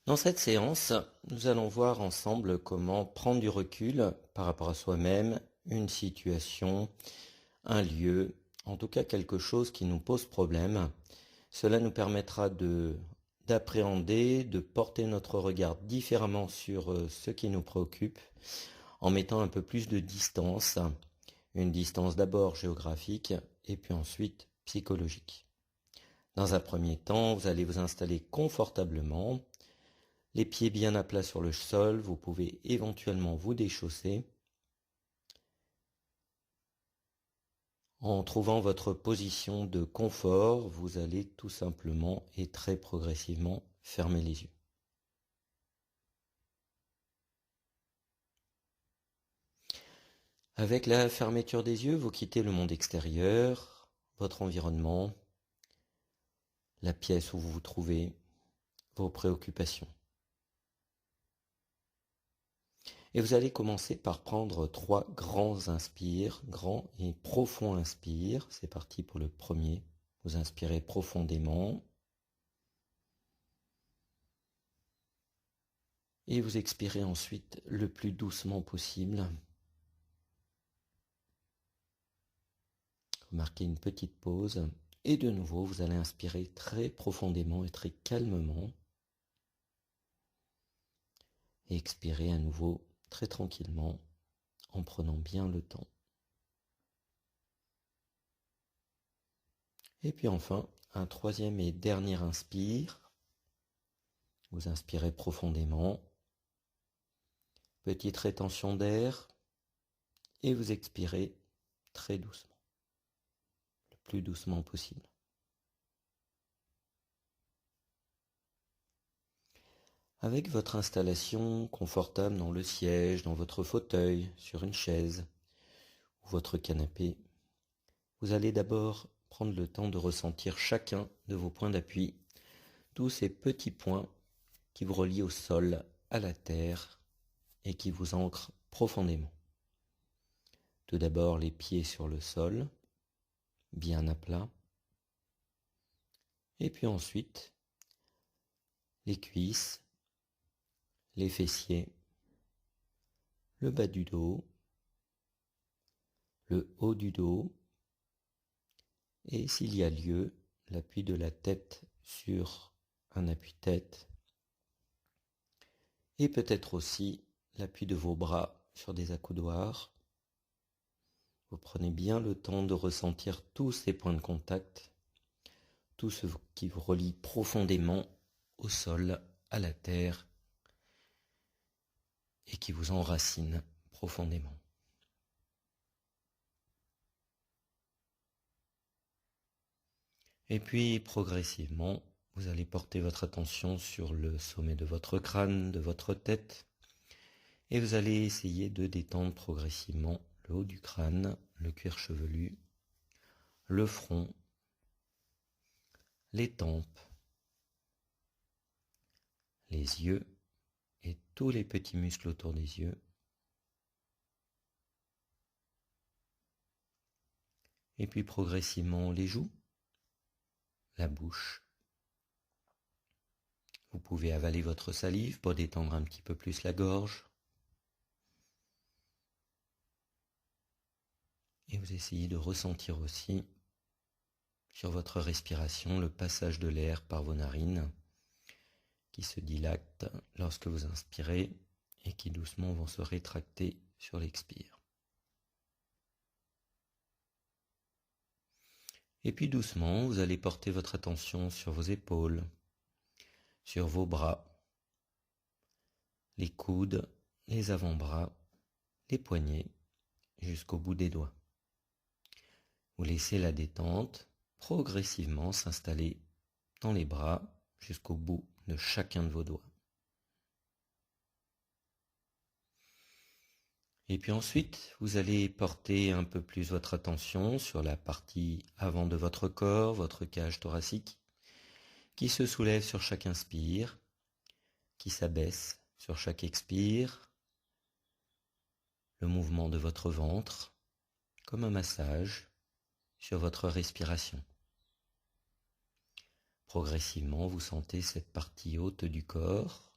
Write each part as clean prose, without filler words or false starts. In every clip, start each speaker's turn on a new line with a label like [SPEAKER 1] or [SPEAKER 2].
[SPEAKER 1] Dans cette séance, nous allons voir ensemble comment prendre du recul par rapport à soi-même, une situation, un lieu, en tout cas quelque chose qui nous pose problème. Cela nous permettra d'appréhender, de porter notre regard différemment sur ce qui nous préoccupe, en mettant un peu plus de distance, une distance d'abord géographique et puis ensuite psychologique. Dans un premier temps, vous allez vous installer confortablement, les pieds bien à plat sur le sol, vous pouvez éventuellement vous déchausser. En trouvant votre position de confort, vous allez tout simplement et très progressivement fermer les yeux. Avec la fermeture des yeux, vous quittez le monde extérieur, votre environnement, la pièce où vous vous trouvez, vos préoccupations. Et vous allez commencer par prendre 3 grands inspires, grands et profonds inspires. C'est parti pour le premier. Vous inspirez profondément. Et vous expirez ensuite le plus doucement possible. Vous marquez une petite pause. Et de nouveau, vous allez inspirer très profondément et très calmement. Et expirer à nouveau très tranquillement en prenant bien le temps. Et puis enfin, un troisième et dernier inspire. Vous inspirez profondément. Petite rétention d'air. Et vous expirez très doucement. Le plus doucement possible. Avec votre installation confortable dans le siège, dans votre fauteuil, sur une chaise ou votre canapé, vous allez d'abord prendre le temps de ressentir chacun de vos points d'appui, tous ces petits points qui vous relient au sol, à la terre et qui vous ancrent profondément. Tout d'abord les pieds sur le sol, bien à plat, et puis ensuite les cuisses, les fessiers, le bas du dos, le haut du dos, et s'il y a lieu, l'appui de la tête sur un appuie-tête, et peut-être aussi l'appui de vos bras sur des accoudoirs. Vous prenez bien le temps de ressentir tous ces points de contact, tout ce qui vous relie profondément au sol, à la terre, et qui vous enracine profondément. Et puis, progressivement, vous allez porter votre attention sur le sommet de votre crâne, de votre tête, et vous allez essayer de détendre progressivement le haut du crâne, le cuir chevelu, le front, les tempes, les yeux et tous les petits muscles autour des yeux. Et puis progressivement les joues, la bouche. Vous pouvez avaler votre salive pour détendre un petit peu plus la gorge. Et vous essayez de ressentir aussi sur votre respiration le passage de l'air par vos narines qui se dilatent lorsque vous inspirez et qui doucement vont se rétracter sur l'expire. Et puis doucement, vous allez porter votre attention sur vos épaules, sur vos bras, les coudes, les avant-bras, les poignets, jusqu'au bout des doigts. Vous laissez la détente progressivement s'installer dans les bras jusqu'au bout de chacun de vos doigts. Et puis ensuite, vous allez porter un peu plus votre attention sur la partie avant de votre corps, votre cage thoracique, qui se soulève sur chaque inspire, qui s'abaisse sur chaque expire, le mouvement de votre ventre, comme un massage sur votre respiration. Progressivement, vous sentez cette partie haute du corps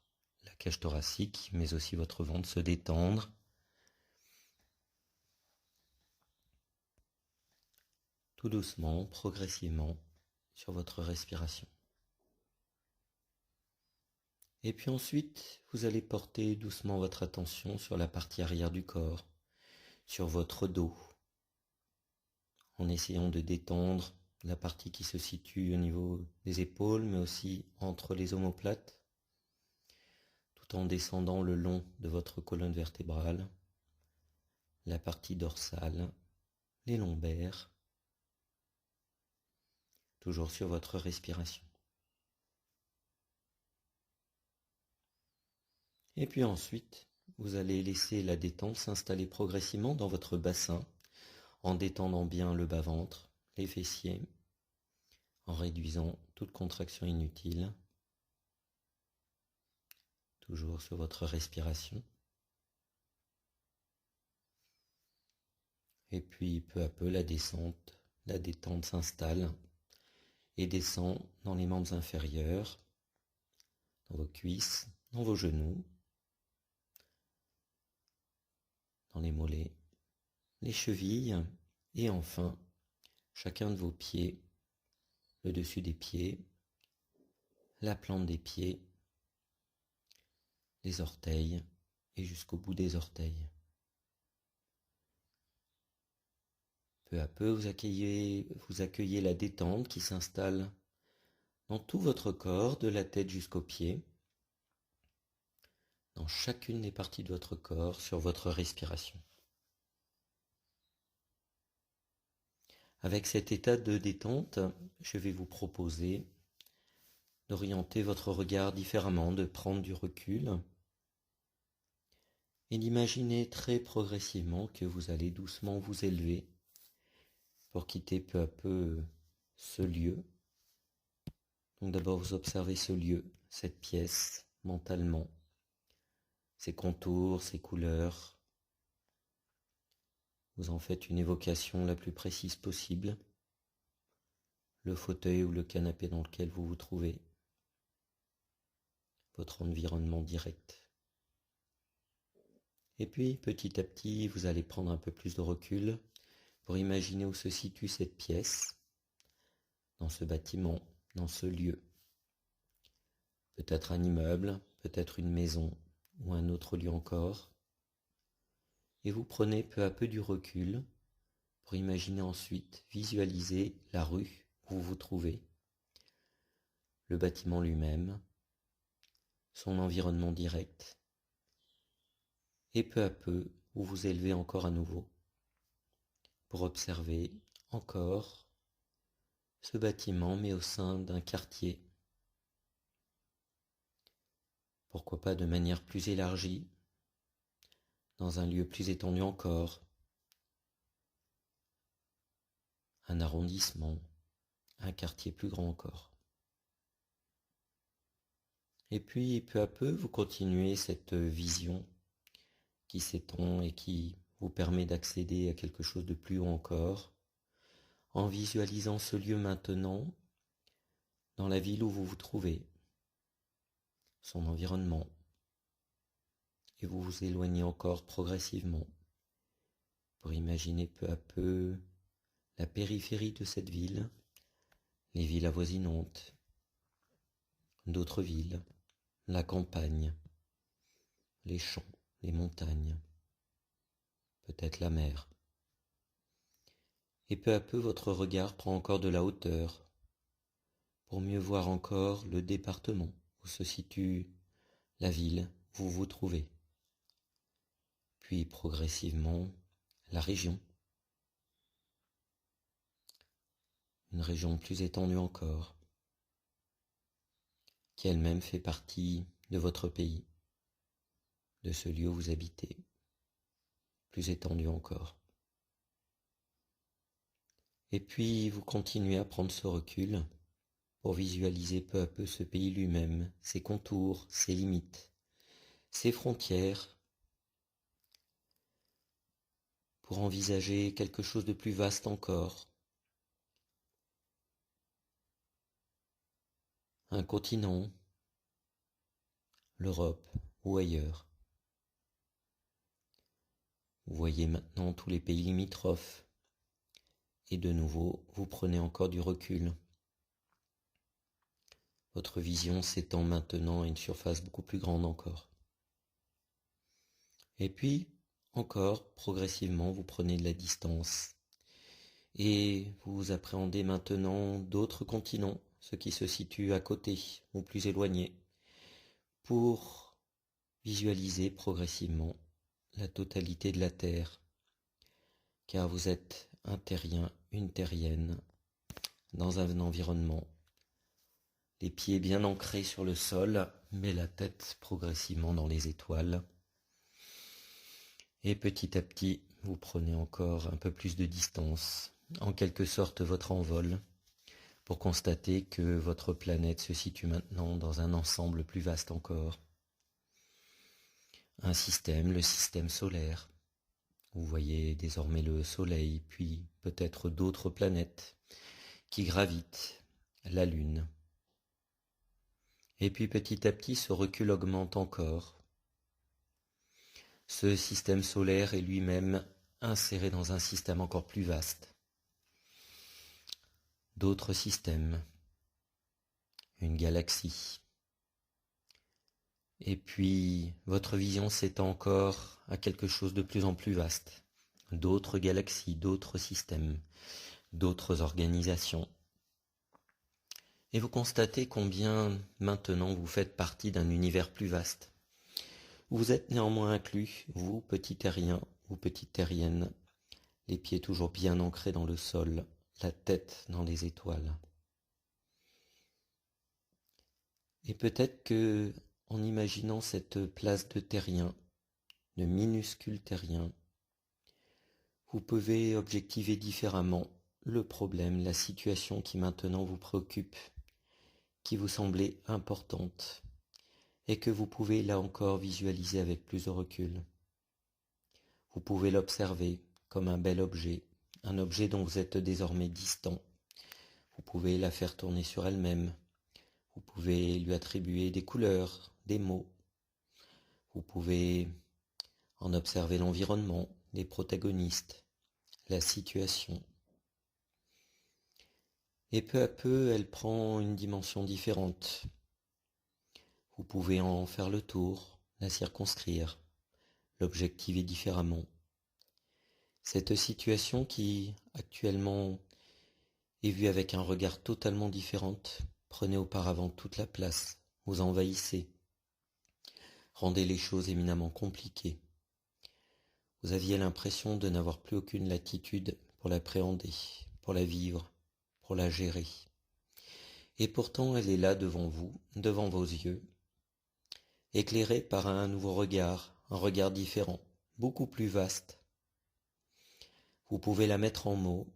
[SPEAKER 1] la cage thoracique, mais aussi votre ventre se détendre. Tout doucement, progressivement, sur votre respiration. Et puis ensuite, vous allez porter doucement votre attention sur la partie arrière du corps, sur votre dos, en essayant de détendre la partie qui se situe au niveau des épaules, mais aussi entre les omoplates, tout en descendant le long de votre colonne vertébrale, la partie dorsale, les lombaires, toujours sur votre respiration. Et puis ensuite, vous allez laisser la détente s'installer progressivement dans votre bassin, en détendant bien le bas-ventre, les fessiers, en réduisant toute contraction inutile, toujours sur votre respiration. Et puis peu à peu la détente s'installe et descend dans les membres inférieurs, dans vos cuisses, dans vos genoux, dans les mollets, les chevilles et enfin chacun de vos pieds, le dessus des pieds, la plante des pieds, les orteils et jusqu'au bout des orteils. Peu à peu, vous accueillez la détente qui s'installe dans tout votre corps, de la tête jusqu'aux pieds, dans chacune des parties de votre corps, sur votre respiration. Avec cet état de détente, je vais vous proposer d'orienter votre regard différemment, de prendre du recul et d'imaginer très progressivement que vous allez doucement vous élever pour quitter peu à peu ce lieu. Donc d'abord vous observez ce lieu, cette pièce, mentalement, ses contours, ses couleurs. Vous en faites une évocation la plus précise possible. Le fauteuil ou le canapé dans lequel vous vous trouvez. Votre environnement direct. Et puis, petit à petit, vous allez prendre un peu plus de recul pour imaginer où se situe cette pièce, dans ce bâtiment, dans ce lieu. Peut-être un immeuble, peut-être une maison ou un autre lieu encore. Et vous prenez peu à peu du recul pour imaginer ensuite, visualiser la rue où vous vous trouvez, le bâtiment lui-même, son environnement direct, et peu à peu, vous vous élevez encore à nouveau pour observer encore ce bâtiment, mais au sein d'un quartier. Pourquoi pas de manière plus élargie, dans un lieu plus étendu encore, un arrondissement, un quartier plus grand encore. Et puis, peu à peu, vous continuez cette vision qui s'étend et qui vous permet d'accéder à quelque chose de plus haut encore, en visualisant ce lieu maintenant dans la ville où vous vous trouvez, son environnement, et vous vous éloignez encore progressivement pour imaginer peu à peu la périphérie de cette ville, les villes avoisinantes, d'autres villes, la campagne, les champs, les montagnes, peut-être la mer. Et peu à peu votre regard prend encore de la hauteur pour mieux voir encore le département où se situe la ville où vous vous trouvez. Puis progressivement la région, une région plus étendue encore, qui elle-même fait partie de votre pays, de ce lieu où vous habitez, plus étendue encore. Et puis vous continuez à prendre ce recul pour visualiser peu à peu ce pays lui-même, ses contours, ses limites, ses frontières, pour envisager quelque chose de plus vaste encore, un continent, l'Europe ou ailleurs. Vous voyez maintenant tous les pays limitrophes. Et de nouveau, vous prenez encore du recul. Votre vision s'étend maintenant à une surface beaucoup plus grande encore. Et puis, encore, progressivement, vous prenez de la distance. Et vous appréhendez maintenant d'autres continents, ceux qui se situent à côté ou plus éloignés, pour visualiser progressivement la totalité de la Terre, car vous êtes un terrien, une terrienne, dans un environnement, les pieds bien ancrés sur le sol, mais la tête progressivement dans les étoiles. Et petit à petit, vous prenez encore un peu plus de distance, en quelque sorte votre envol, pour constater que votre planète se situe maintenant dans un ensemble plus vaste encore. Un système, le système solaire. Vous voyez désormais le Soleil, puis peut-être d'autres planètes qui gravitent, la Lune. Et puis petit à petit, ce recul augmente encore. Ce système solaire est lui-même inséré dans un système encore plus vaste. D'autres systèmes, une galaxie. Et puis, votre vision s'étend encore à quelque chose de plus en plus vaste. D'autres galaxies, d'autres systèmes, d'autres organisations. Et vous constatez combien maintenant vous faites partie d'un univers plus vaste. Vous êtes néanmoins inclus, vous, petit terrien ou petite terrienne, les pieds toujours bien ancrés dans le sol, la tête dans les étoiles. Et peut-être que, en imaginant cette place de terrien, de minuscule terrien, vous pouvez objectiver différemment le problème, la situation qui maintenant vous préoccupe, qui vous semblait importante, et que vous pouvez là encore visualiser avec plus de recul. Vous pouvez l'observer comme un bel objet, un objet dont vous êtes désormais distant. Vous pouvez la faire tourner sur elle-même. Vous pouvez lui attribuer des couleurs, des mots. Vous pouvez en observer l'environnement, les protagonistes, la situation. Et peu à peu, elle prend une dimension différente. Vous pouvez en faire le tour, la circonscrire, l'objectiver différemment. Cette situation qui, actuellement, est vue avec un regard totalement différent, prenait auparavant toute la place, vous envahissez, rendez les choses éminemment compliquées. Vous aviez l'impression de n'avoir plus aucune latitude pour l'appréhender, pour la vivre, pour la gérer. Et pourtant, elle est là devant vous, devant vos yeux, éclairée par un nouveau regard, un regard différent, beaucoup plus vaste. Vous pouvez la mettre en mots,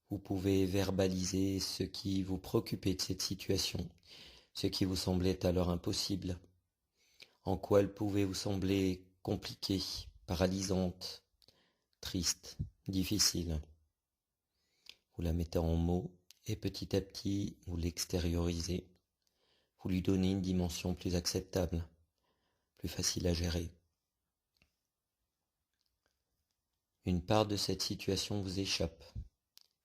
[SPEAKER 1] vous pouvez verbaliser ce qui vous préoccupait de cette situation, ce qui vous semblait alors impossible, en quoi elle pouvait vous sembler compliquée, paralysante, triste, difficile. Vous la mettez en mots et petit à petit vous l'extériorisez, vous lui donnez une dimension plus acceptable, plus facile à gérer. Une part de cette situation vous échappe.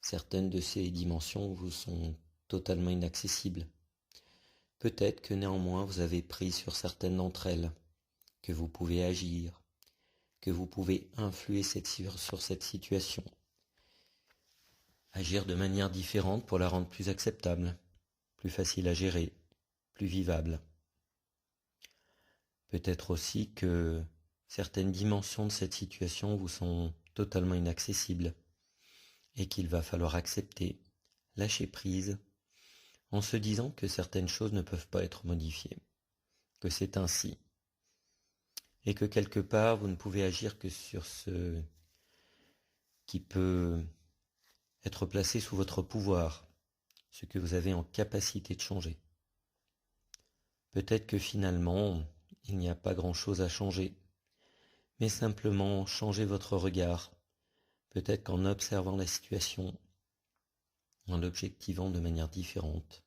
[SPEAKER 1] Certaines de ces dimensions vous sont totalement inaccessibles. Peut-être que néanmoins vous avez pris sur certaines d'entre elles, que vous pouvez agir, que vous pouvez influer sur cette situation. Agir de manière différente pour la rendre plus acceptable, plus facile à gérer, plus vivable. Peut-être aussi que certaines dimensions de cette situation vous sont totalement inaccessibles et qu'il va falloir accepter, lâcher prise, en se disant que certaines choses ne peuvent pas être modifiées, que c'est ainsi, et que quelque part vous ne pouvez agir que sur ce qui peut être placé sous votre pouvoir, ce que vous avez en capacité de changer. Peut-être que finalement, il n'y a pas grand-chose à changer, mais simplement changer votre regard, peut-être qu'en observant la situation, en l'objectivant de manière différente,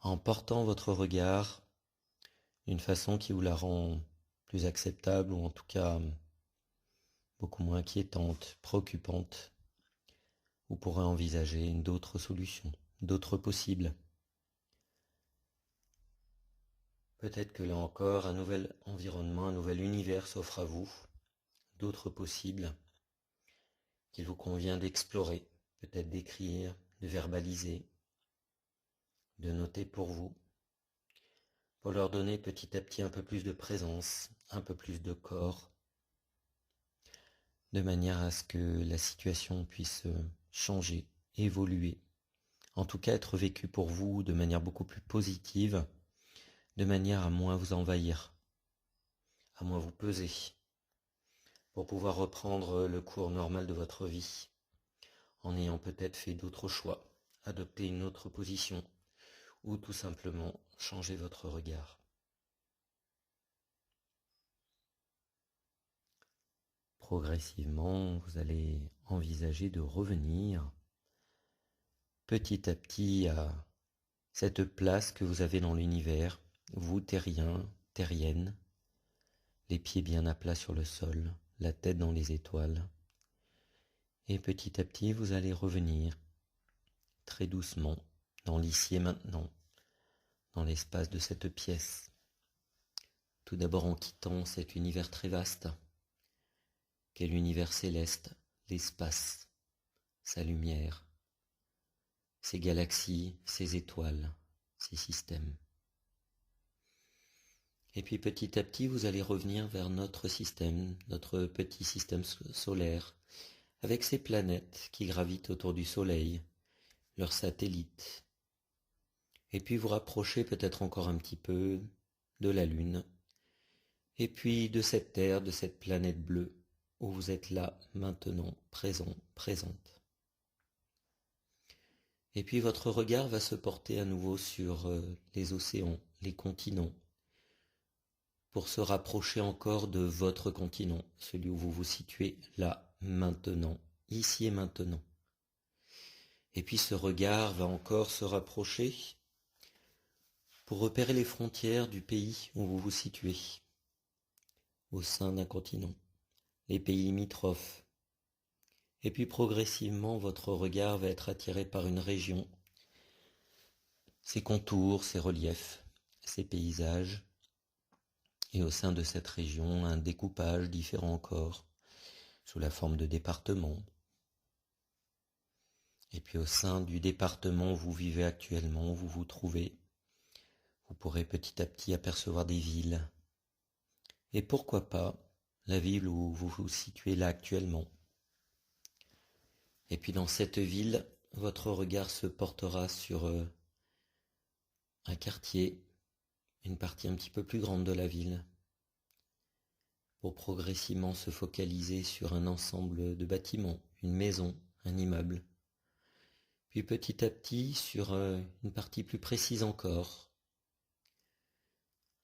[SPEAKER 1] en portant votre regard d'une façon qui vous la rend plus acceptable ou en tout cas beaucoup moins inquiétante, préoccupante, vous pourrez envisager d'autres solutions, d'autres possibles. Peut-être que là encore, un nouvel environnement, un nouvel univers s'offre à vous, d'autres possibles qu'il vous convient d'explorer, peut-être d'écrire, de verbaliser, de noter pour vous, pour leur donner petit à petit un peu plus de présence, un peu plus de corps, de manière à ce que la situation puisse changer, évoluer, en tout cas être vécue pour vous de manière beaucoup plus positive, de manière à moins vous envahir, à moins vous peser, pour pouvoir reprendre le cours normal de votre vie, en ayant peut-être fait d'autres choix, adopter une autre position, ou tout simplement changer votre regard. Progressivement, vous allez envisager de revenir petit à petit à cette place que vous avez dans l'univers, vous terriens, terriennes, les pieds bien à plat sur le sol, la tête dans les étoiles. Et petit à petit, vous allez revenir très doucement dans l'ici et maintenant, dans l'espace de cette pièce. Tout d'abord en quittant cet univers très vaste, qu'est l'univers céleste, l'espace, sa lumière, ses galaxies, ses étoiles, ses systèmes. Et puis petit à petit, vous allez revenir vers notre système, notre petit système solaire, avec ses planètes qui gravitent autour du Soleil, leurs satellites. Et puis vous rapprochez peut-être encore un petit peu de la Lune, et puis de cette Terre, de cette planète bleue, où vous êtes là, maintenant, présent, présente. Et puis votre regard va se porter à nouveau sur les océans, les continents, pour se rapprocher encore de votre continent, celui où vous vous situez là, maintenant, ici et maintenant. Et puis ce regard va encore se rapprocher pour repérer les frontières du pays où vous vous situez, au sein d'un continent, les pays limitrophes. Et puis progressivement, votre regard va être attiré par une région, ses contours, ses reliefs, ses paysages, et au sein de cette région, un découpage différent encore, sous la forme de départements. Et puis au sein du département où vous vivez actuellement, où vous vous trouvez, vous pourrez petit à petit apercevoir des villes. Et pourquoi pas la ville où vous vous situez là actuellement. Et puis dans cette ville, votre regard se portera sur un quartier, une partie un petit peu plus grande de la ville, pour progressivement se focaliser sur un ensemble de bâtiments, une maison, un immeuble. Puis petit à petit sur une partie plus précise encore,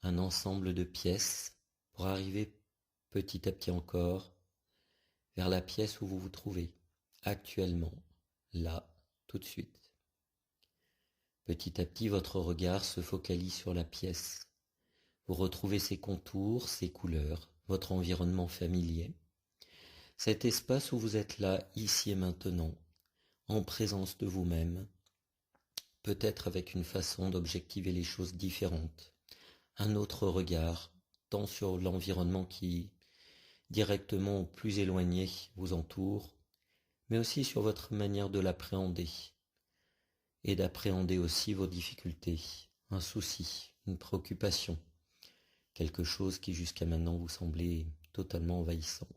[SPEAKER 1] un ensemble de pièces, pour arriver petit à petit encore vers la pièce où vous vous trouvez, actuellement, là, tout de suite. Petit à petit, votre regard se focalise sur la pièce. Vous retrouvez ses contours, ses couleurs, votre environnement familier. Cet espace où vous êtes là, ici et maintenant, en présence de vous-même, peut-être avec une façon d'objectiver les choses différentes, un autre regard, tant sur l'environnement qui, directement ou plus éloigné, vous entoure, mais aussi sur votre manière de l'appréhender, et d'appréhender aussi vos difficultés, un souci, une préoccupation, quelque chose qui jusqu'à maintenant vous semblait totalement envahissant.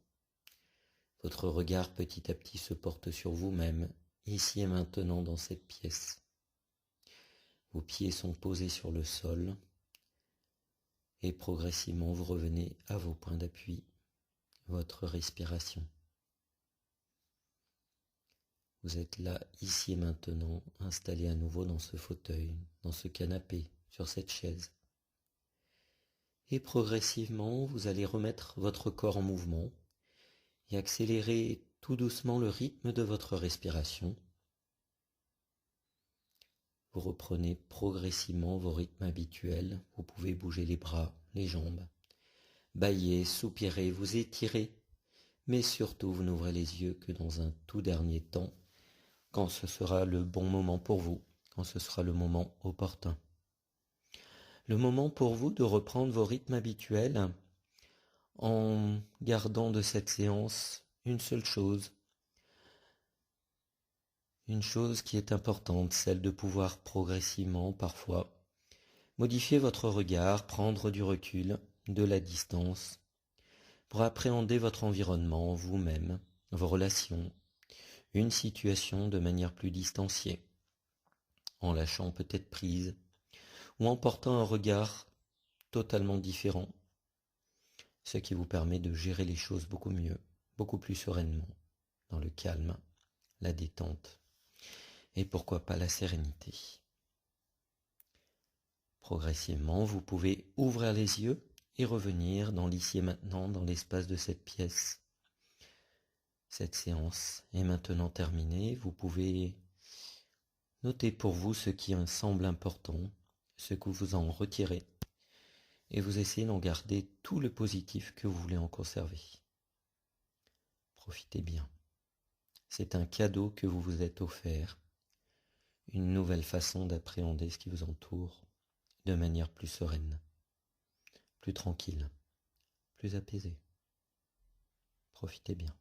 [SPEAKER 1] Votre regard petit à petit se porte sur vous-même, ici et maintenant dans cette pièce. Vos pieds sont posés sur le sol et progressivement vous revenez à vos points d'appui, votre respiration. Vous êtes là, ici et maintenant, installé à nouveau dans ce fauteuil, dans ce canapé, sur cette chaise. Et progressivement, vous allez remettre votre corps en mouvement et accélérer tout doucement le rythme de votre respiration. Vous reprenez progressivement vos rythmes habituels. Vous pouvez bouger les bras, les jambes. Bâillez, soupirez, vous étirez, mais surtout vous n'ouvrez les yeux que dans un tout dernier temps, quand ce sera le bon moment pour vous, quand ce sera le moment opportun. Le moment pour vous de reprendre vos rythmes habituels en gardant de cette séance une seule chose, une chose qui est importante, celle de pouvoir progressivement, parfois, modifier votre regard, prendre du recul, de la distance, pour appréhender votre environnement, vous-même, vos relations, une situation de manière plus distanciée, en lâchant peut-être prise, ou en portant un regard totalement différent, ce qui vous permet de gérer les choses beaucoup mieux, beaucoup plus sereinement, dans le calme, la détente, et pourquoi pas la sérénité. Progressivement, vous pouvez ouvrir les yeux et revenir dans l'ici et maintenant, dans l'espace de cette pièce. Cette séance est maintenant terminée. Vous pouvez noter pour vous ce qui semble important, ce que vous en retirez, et vous essayez d'en garder tout le positif que vous voulez en conserver. Profitez bien. C'est un cadeau que vous vous êtes offert, une nouvelle façon d'appréhender ce qui vous entoure de manière plus sereine, plus tranquille, plus apaisée. Profitez bien.